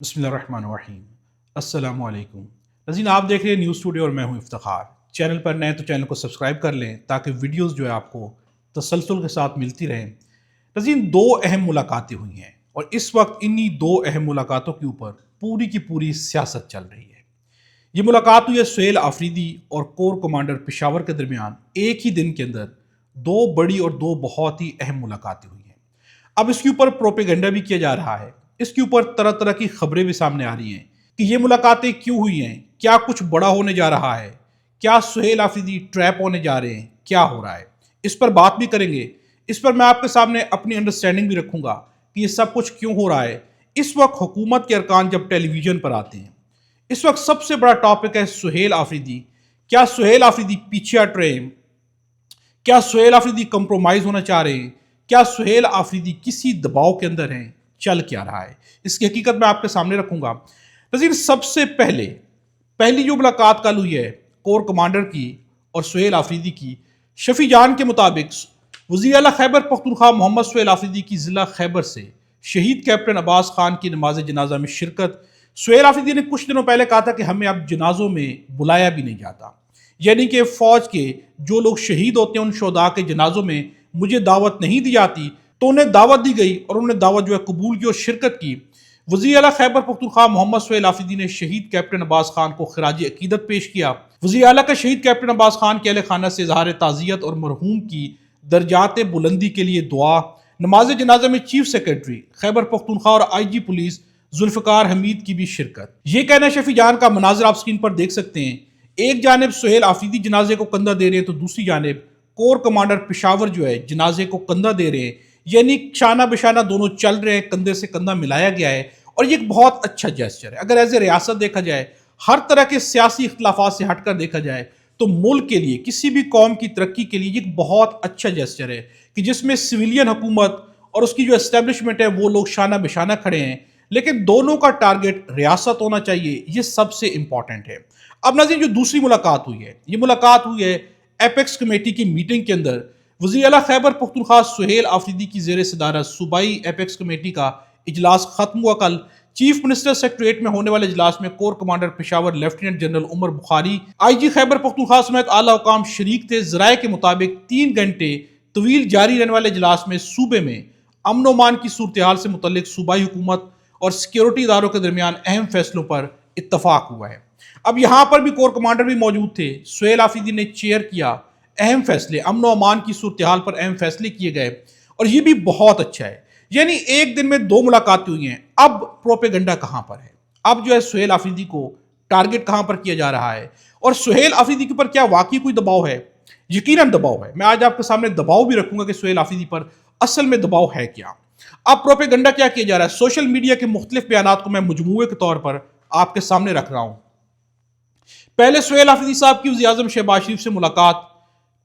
बिस्मिल्लाहिर्रहमानिर्रहीम। अस्सलाम वालेकुम। नाज़रीन, आप देख रहे हैं न्यूज़ स्टूडियो और मैं हूं इफ्तिखार। चैनल पर नए तो चैनल को सब्सक्राइब कर लें ताकि वीडियोस जो है आपको तसलसल के साथ मिलती रहें। नाज़रीन, दो अहम मुलाकातें हुई हैं और इस वक्त इन्हीं दो अहम मुलाकातों के ऊपर पूरी की पूरी सियासत चल रही है। ये मुलाकात हुई है सुहेल आफरीदी और कोर कमांडर पेशावर के दरमियान। एक ही दिन के अंदर दो बड़ी और दो बहुत ही अहम मुलाकातें हुई हैं। अब इसके ऊपर प्रोपेगेंडा भी किया जा रहा है, इसके ऊपर तरह तरह की खबरें भी सामने आ रही हैं कि ये मुलाकातें क्यों हुई हैं, क्या कुछ बड़ा होने जा रहा है, क्या सुहेल आफरीदी ट्रैप होने जा रहे हैं, क्या हो रहा है। इस पर बात भी करेंगे। इस पर मैं आपके सामने अपनी अंडरस्टैंडिंग भी रखूंगा कि ये सब कुछ क्यों हो रहा है। इस वक्त हुकूमत के अरकान जब टेलीविजन पर आते हैं, इस वक्त सबसे बड़ा टॉपिक है सुहेल आफरीदी। क्या सुहेल आफरीदी पीछे हट रहे हैं? क्या सुहेल आफरीदी कंप्रोमाइज होना चाह रहे हैं? क्या सुहेल आफरीदी किसी दबाव के अंदर हैं? चल क्या रहा है, इसकी हकीकत मैं आपके सामने रखूंगा। नज़ीर, सबसे पहली जो मुलाकात कल हुई है कोर कमांडर की और सुहेल आफरीदी की, शफी जान के मुताबिक वज़ीर आला खैबर पख्तूनख्वा मोहम्मद सुहेल आफरीदी की ज़िला खैबर से शहीद कैप्टन अब्बास खान की नमाज जनाजा में शिरकत। सुहेल आफरीदी ने कुछ दिनों पहले कहा था कि हमें अब जनाजों में बुलाया भी नहीं जाता, यानी कि फौज के जो लोग शहीद होते हैं उन शोदा के जनाजों में मुझे दावत नहीं दी जाती, तो उन्हें दावत दी गई और उन्होंने दावत जो है कबूल की और शिरकत की। वज़ीर आला खैबर पख्तूनख्वा मोहम्मद सुहेल आफरीदी ने शहीद कैप्टन अब्बास खान को खराज अकीदत पेश किया। वज़ीर आला का शहीद कैप्टन अब्बास खान के अहले खाना से इज़हार ताज़ियत और मरहूम की दर्जात बुलंदी के लिए दुआ। नमाज जनाजा में चीफ सेक्रेटरी खैबर पख्तूनख्वा और IG पुलिस जुल्फ़िकार हमीद की भी शिरकत। ये कहना शफी जान का मनाजर आप स्क्रीन पर देख सकते हैं। एक जानिब सुहेल आफरीदी जनाजे को कंधा दे रहे हैं तो दूसरी जानिब कोर कमांडर पेशावर जो है जनाजे को कंधा दे रहे हैं, यानी शाना बिशाना दोनों चल रहे हैं, कंधे से कंधा मिलाया गया है। और ये एक बहुत अच्छा जेस्चर है। अगर एज ए रियासत देखा जाए, हर तरह के सियासी इख्तलाफात से हटकर देखा जाए तो मुल्क के लिए, किसी भी कौम की तरक्की के लिए एक बहुत अच्छा जेस्चर है कि जिसमें सिविलियन हुकूमत और उसकी जो एस्टेब्लिशमेंट है वो लोग शाना बिशाना खड़े हैं, लेकिन दोनों का टारगेट रियासत होना चाहिए। ये सबसे इंपॉर्टेंट है। अब नाज़रीन, जो दूसरी मुलाकात हुई है, ये मुलाकात हुई है एपेक्स कमेटी की मीटिंग के अंदर। वज़ीर आला खैबर पख्तूनख्वा सुहेल आफरीदी की ज़ेर सदारत सूबाई एपेक्स कमेटी का इजलास खत्म हुआ कल। चीफ मिनिस्टर सेक्रेटरीट में होने वाले इजलास में corps commander Peshawar lieutenant general Umar Bukhari, IG Khyber Pakhtunkhwa समेत आला हुकाम शरीक थे। ज़राए के मुताबिक 3 घंटे तवील जारी रहने वाले इजलास में सूबे में अमन ओमान की सूरत हाल से मुतल्लिक सूबाई हुकूमत और सिक्योरिटी इदारों के दरमियान अहम फैसलों पर इत्तफाक हुआ है। अब यहाँ पर भी कोर कमांडर भी मौजूद थे। सुहेल आफरीदी ने चेयर किया, अहम फैसले, अमन व अमान की सूरत हाल पर अहम फैसले किए गए और ये भी बहुत अच्छा है। यानी एक दिन में दो मुलाकातें हुई हैं। अब प्रोपेगेंडा कहाँ पर है? अब जो है सुहेल आफरीदी को टारगेट कहाँ पर किया जा रहा है और सुहेल आफरीदी के ऊपर क्या वाकई कोई दबाव है? यकीनन दबाव है। मैं आज आपके सामने दबाव भी रखूंगा कि सुहेल आफरीदी पर असल में दबाव है क्या। अब प्रोपेगेंडा क्या किया जा रहा है? सोशल मीडिया के मुख्तलिफ बयानात को मैं मजमूए के तौर पर आपके सामने रख रहा हूं। पहले सुहेल आफरीदी साहब की वज़ीर आज़म शहबाज शरीफ से मुलाकात,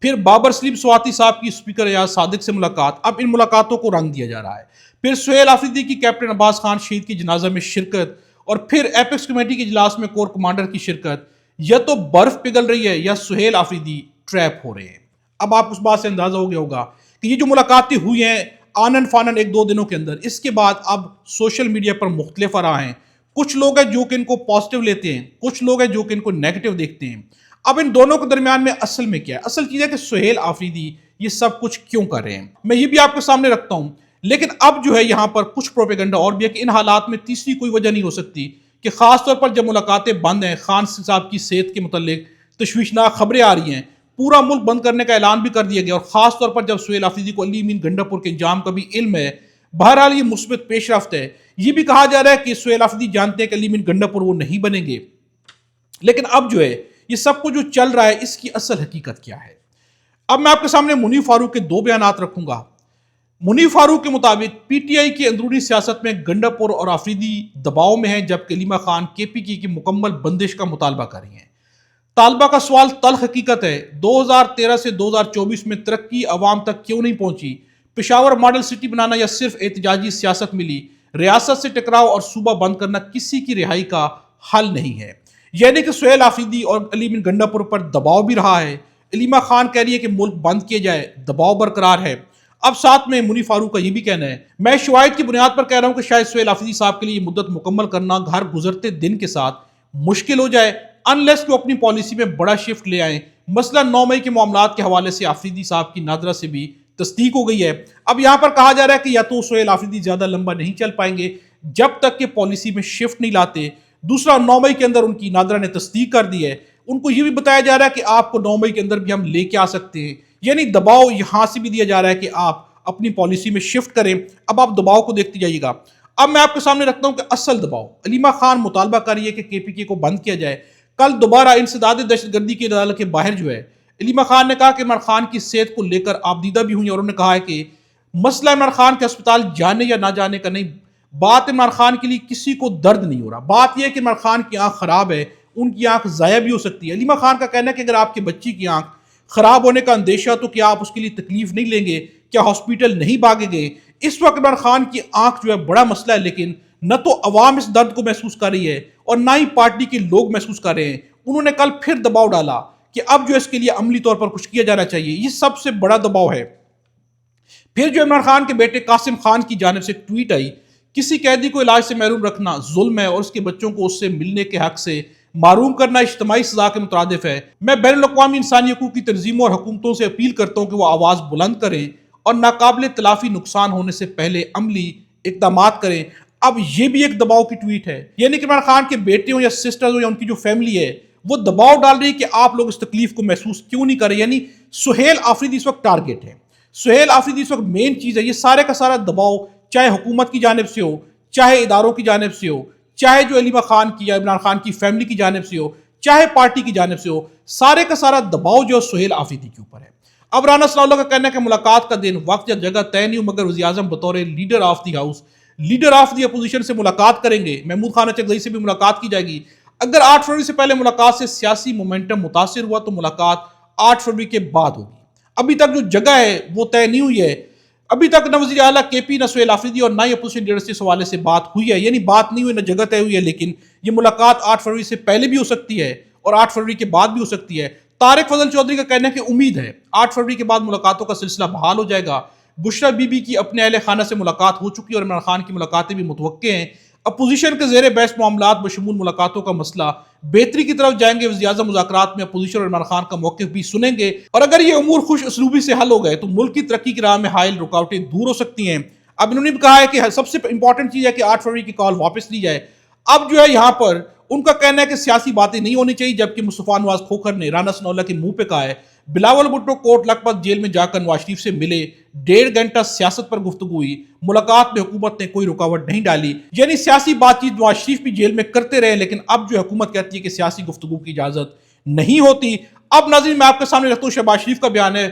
फिर बाबर सलीम स्वाति साहब की स्पीकर एजाज सादिक से मुलाकात। अब इन मुलाकातों को रंग दिया जा रहा है। फिर सुहेल आफरीदी की कैप्टन अब्बास खान शहीद की जनाजा में शिरकत और फिर एपेक्स कमेटी के इजलास में कोर कमांडर की शिरकत। या तो बर्फ पिघल रही है या सुहेल आफरीदी ट्रैप हो रहे हैं। अब आप उस बात से अंदाजा हो गया होगा कि ये जो मुलाकातें हुई हैं आनन फानन 1-2 दिनों के अंदर, इसके बाद अब सोशल मीडिया पर मुख्तलिफ आरा हैं। कुछ लोग हैं जो कि इनको पॉजिटिव लेते हैं, कुछ लोग हैं जो कि इनको नेगेटिव देखते हैं। अब इन दोनों के दरमियान में असल में क्या है? असल चीज है कि सुहेल आफरीदी ये सब कुछ क्यों कर रहे हैं, मैं ये भी आपके सामने रखता हूं। लेकिन अब जो है यहां पर कुछ प्रोपेगेंडा और भी है कि इन हालात में तीसरी कोई वजह नहीं हो सकती कि खासतौर पर जब मुलाकातें बंद हैं, खान साहब की सेहत के मुतल्लिक तशवीशनाक खबरें आ रही हैं, पूरा मुल्क बंद करने का ऐलान भी कर दिया गया और खासतौर पर जब सुहेल आफरीदी को अली मीन गंडापुर के इंजाम का भी इल्म है। बहरहाल ये मुस्बत पेशरफ्त है। ये भी कहा जा रहा है कि सुहेल आफरीदी जानते हैं कि अली मीन गंडापुर वो नहीं बनेंगे। लेकिन अब जो है ये सब कुछ जो चल रहा है इसकी असल हकीकत क्या है? अब मैं आपके सामने मुनीफ फारूक के 2 बयानात रखूंगा। मुनीफ फारूक के मुताबिक PTI की अंदरूनी सियासत में गंडापुर और आफरीदी दबाव में है, जबकि कलीमा खान KPK की मुकम्मल बंदिश का मुतालबा कर रही हैं। तालबा का सवाल तल्ख हकीकत है। 2013 से 2024 में तरक्की अवाम तक क्यों नहीं पहुंची? पेशावर मॉडल सिटी बनाना या सिर्फ एहतजाजी सियासत मिली? रियासत से टकराव और सूबा बंद करना किसी की रिहाई का हल नहीं है। यानी कि सुहेल आफरीदी और अली बिन गंडापुर पर दबाव भी रहा है। अलीमा खान कह रही है कि मुल्क बंद किया जाए, दबाव बरकरार है। اب ساتھ میں منی فاروق کا یہ بھی کہنا ہے، میں شواہد کی بنیاد پر کہہ رہا ہوں کہ شاید سہیل آفریدی صاحب کے لیے یہ مدت مکمل کرنا گھر گزرتے دن کے ساتھ مشکل ہو جائے، انلیس کہ اپنی پالیسی میں بڑا شفٹ لے آئیں۔ مثلا 9 مئی کے معاملات کے حوالے سے آفریدی صاحب کی نادرہ سے بھی تصدیق ہو گئی ہے۔ اب یہاں پر کہا جا رہا ہے کہ یا تو سہیل آفریدی زیادہ لمبا نہیں چل پائیں گے جب تک کہ پالیسی میں شفٹ نہیں لاتے۔ دوسرا، 9 مئی کے اندر ان کی نادرہ نے تصدیق کر دی ہے، ان کو یہ بھی بتایا جا رہا ہے کہ آپ کو 9 مئی کے اندر بھی ہم لے کے آ سکتے ہیں، یعنی دباؤ یہاں سے بھی دیا جا رہا ہے کہ آپ اپنی پالیسی میں شفٹ کریں۔ اب آپ دباؤ کو دیکھتے جائیے گا۔ اب میں آپ کے سامنے رکھتا ہوں کہ اصل دباؤ علیمہ خان مطالبہ کر رہی ہے کہ KPK کو بند کیا جائے۔ کل دوبارہ انسداد دہشت گردی کی عدالت کے باہر جو ہے علیمہ خان نے کہا کہ عمران خان کی صحت کو لے کر آپ دیدہ بھی ہوئی، اور انہوں نے کہا ہے کہ مسئلہ عمران خان کے اسپتال جانے یا نہ جانے کا نہیں، بات عمران خان کے لیے کسی کو درد نہیں ہو رہا، بات یہ ہے کہ عمران خان کی آنکھ خراب ہے، ان کی آنکھ ضائع بھی ہو سکتی ہے۔ علیمہ خان کا کہنا ہے کہ اگر آپ کے بچی کی آنکھ خراب ہونے کا اندیشہ تو کیا آپ اس کے لیے تکلیف نہیں لیں گے، کیا ہاسپٹل نہیں بھاگے گے؟ اس وقت عمران خان کی آنکھ جو ہے بڑا مسئلہ ہے، لیکن نہ تو عوام اس درد کو محسوس کر رہی ہے اور نہ ہی پارٹی کے لوگ محسوس کر رہے ہیں۔ انہوں نے کل پھر دباؤ ڈالا کہ اب جو اس کے لیے عملی طور پر کچھ کیا جانا چاہیے، یہ سب سے بڑا دباؤ ہے۔ پھر جو عمران خان کے بیٹے قاسم خان کی جانب سے ایک ٹویٹ آئی، کسی قیدی کو علاج سے محروم رکھنا ظلم ہے اور اس کے بچوں کو اس سے ملنے کے حق سے محروم کرنا اجتماعی سزا کے مترادف ہے۔ میں بین الاقوامی انسانی حقوق کی تنظیموں اور حکومتوں سے اپیل کرتا ہوں کہ وہ آواز بلند کریں اور ناقابل تلافی نقصان ہونے سے پہلے عملی اقدامات کریں۔ اب یہ بھی ایک دباؤ کی ٹویٹ ہے، یعنی کہ عمران خان کے بیٹے ہوں یا سسٹرز ہوں یا ان کی جو فیملی ہے وہ دباؤ ڈال رہی ہے کہ آپ لوگ اس تکلیف کو محسوس کیوں نہیں کر رہے، یعنی سہیل آفریدی اس وقت ٹارگٹ ہے، سہیل آفریدی اس وقت مین چیز ہے۔ یہ سارے کا سارا دباؤ چاہے حکومت کی جانب سے ہو، چاہے اداروں کی جانب سے ہو، چاہے جو علیمہ خان کی یا عمران خان کی فیملی کی جانب سے ہو، چاہے پارٹی کی جانب سے ہو، سارے کا سارا دباؤ جو سہیل آفریدی کے اوپر ہے۔ اب رانا ثناء اللہ کا کہنا ہے کہ ملاقات کا دن، وقت یا جگہ طے نہیں ہو، مگر وزیر اعظم بطور leader of the house, leader of the opposition سے ملاقات کریں گے۔ محمود خان اچکزئی سے بھی ملاقات کی جائے گی۔ اگر 8 فروری سے پہلے ملاقات سے سیاسی مومنٹم متاثر ہوا تو ملاقات 8 فروری کے بعد ہوگی۔ ابھی تک جو جگہ ہے وہ طے نہیں ہوئی ہے، ابھی تک نہ وزیر اعلیٰ KP نہ سہیل آفریدی اور نہ ہی اپوزیشن لیڈر سے اس حوالے سے بات ہوئی ہے، یعنی بات نہیں ہوئی، نہ جگہ طے ہوئی ہے، لیکن یہ ملاقات 8 فروری سے پہلے بھی ہو سکتی ہے اور 8 فروری کے بعد بھی ہو سکتی ہے۔ طارق فضل چودھری کا کہنا ہے کہ امید ہے 8 فروری کے بعد ملاقاتوں کا سلسلہ بحال ہو جائے گا۔ بشرا بی بی کی اپنے اہل خانہ سے ملاقات ہو چکی ہے اور عمران خان کی ملاقاتیں بھی متوقع ہیں۔ اپوزیشن کے زیر بحث معاملات بشمول ملاقاتوں کا مسئلہ بہتری کی طرف جائیں گے۔ وزیر اعظم مذاکرات میں اپوزیشن اور عمران خان کا موقف بھی سنیں گے، اور اگر یہ امور خوش اسلوبی سے حل ہو گئے تو ملک کی ترقی کی راہ میں حائل رکاوٹیں دور ہو سکتی ہیں۔ اب انہوں نے بھی کہا ہے کہ سب سے امپورٹنٹ چیز ہے کہ 8 فروری کی کال واپس لی جائے۔ اب جو ہے یہاں پر ان کا کہنا ہے کہ سیاسی باتیں نہیں ہونی چاہیے، جبکہ مصطفیٰ نواز کھوکھر نے رانا ثناء اللہ کے منہ پہ کہا ہے بلاول بھٹو کوٹ لکھپت جیل میں جا کر نواز شریف سے ملے، 1.5 گھنٹہ سیاست پر گفتگو ہوئی، ملاقات میں حکومت نے کوئی رکاوٹ نہیں ڈالی، یعنی سیاسی بات چیت نواز شریف بھی جیل میں کرتے رہے، لیکن اب جو حکومت کہتی ہے کہ سیاسی گفتگو کی اجازت نہیں ہوتی۔ اب ناظرین میں آپ کے سامنے رکھتا ہوں شہباز شریف کا بیان ہے۔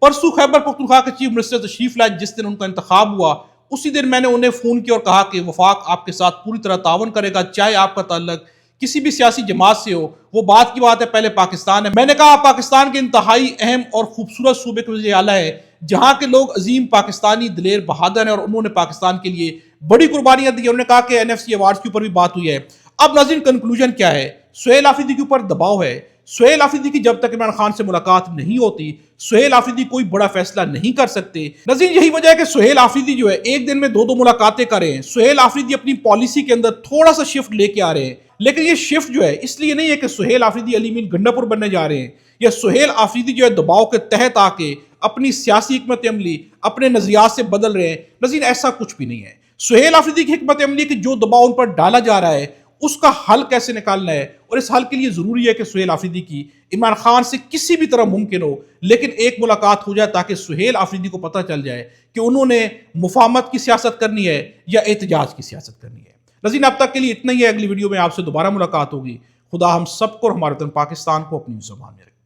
پرسوں خیبر پختونخوا کے چیف منسٹر تشریف لائے، جس دن ان کا انتخاب ہوا اسی دن میں نے انہیں فون کیا اور کہا کہ وفاق آپ کے ساتھ پوری طرح تعاون کرے گا، چاہے آپ کا تعلق کسی بھی سیاسی جماعت سے ہو۔ وہ بات کی بات ہے، پہلے پاکستان ہے، میں نے کہا پاکستان کے انتہائی اہم اور خوبصورت صوبے کے وزیر اعلیٰ ہے جہاں کے لوگ عظیم پاکستانی دلیر بہادر ہیں اور انہوں نے پاکستان کے لیے بڑی قربانیاں دی۔ انہوں نے کہا کہ NFC ایوارڈز کے اوپر بھی بات ہوئی ہے۔ اب ناظرین کنکلوژن کیا ہے؟ سہیل آفریدی کے اوپر دباؤ ہے۔ سہیل آفریدی کی جب تک عمران خان سے ملاقات نہیں ہوتی سہیل آفریدی کوئی بڑا فیصلہ نہیں کر سکتے۔ ناظرین یہی وجہ ہے کہ سہیل آفریدی جو ہے ایک دن میں 2 ملاقاتیں کر رہے ہیں۔ سہیل آفریدی اپنی پالیسی کے اندر تھوڑا سا شفٹ لے کے آ رہے ہیں، لیکن یہ شفٹ جو ہے اس لیے نہیں ہے کہ سہیل آفریدی علی مین گنڈا پور بننے جا رہے ہیں، یا سہیل آفریدی جو ہے دباؤ کے تحت آ کے اپنی سیاسی حکمت عملی اپنے نظریات سے بدل رہے ہیں۔ ناظرین ایسا کچھ بھی نہیں ہے۔ سہیل آفریدی کی حکمت عملی کہ جو دباؤ ان پر ڈالا جا رہا ہے اس کا حل کیسے نکالنا ہے، اور اس حل کے لیے ضروری ہے کہ سہیل آفریدی کی عمران خان سے کسی بھی طرح ممکن ہو لیکن ایک ملاقات ہو جائے، تاکہ سہیل آفریدی کو پتہ چل جائے کہ انہوں نے مفاہمت کی سیاست کرنی ہے یا احتجاج کی سیاست کرنی ہے۔ ناظرین اب تک کے لیے اتنا ہی ہے، اگلی ویڈیو میں آپ سے دوبارہ ملاقات ہوگی۔ خدا ہم سب کو اور ہمارے وطن پاکستان کو اپنی زبان میں رکھے۔